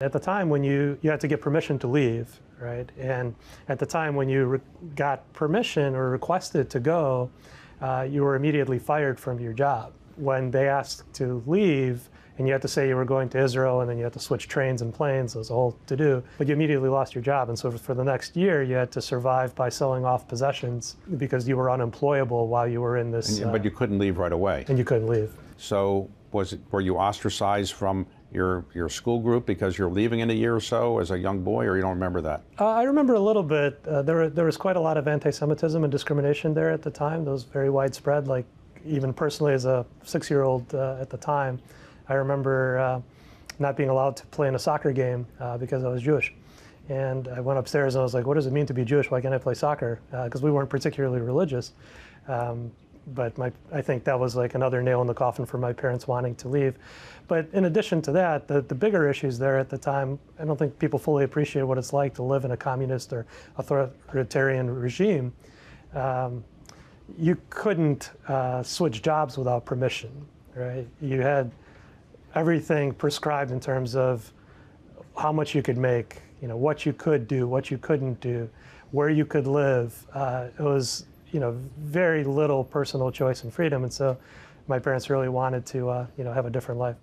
At the time when you had to get permission to leave, right? And at the time when you got permission or requested to go, you were immediately fired from your job. When they asked to leave, and you had to say you were going to Israel, and then you had to switch trains and planes, it was a whole to-do, but you immediately lost your job. And so for the next year, you had to survive by selling off possessions because you were unemployable while you were in this. But you couldn't leave right away. And you couldn't leave. So were you ostracized from your school group because you're leaving in a year or so as a young boy, or you don't remember that? I remember a little bit. There was quite a lot of anti-Semitism and discrimination there at the time. That was very widespread. Like, even personally as a 6-year-old at the time, I remember not being allowed to play in a soccer game because I was Jewish. And I went upstairs and I was like, what does it mean to be Jewish? Why can't I play soccer? Because we weren't particularly religious. But I think that was like another nail in the coffin for my parents wanting to leave. But in addition to that, the bigger issues there at the time, I don't think people fully appreciate what it's like to live in a communist or authoritarian regime. You couldn't switch jobs without permission, right? You had everything prescribed in terms of how much you could make, what you could do, what you couldn't do, where you could live. It was, very little personal choice and freedom. And so my parents really wanted to, have a different life.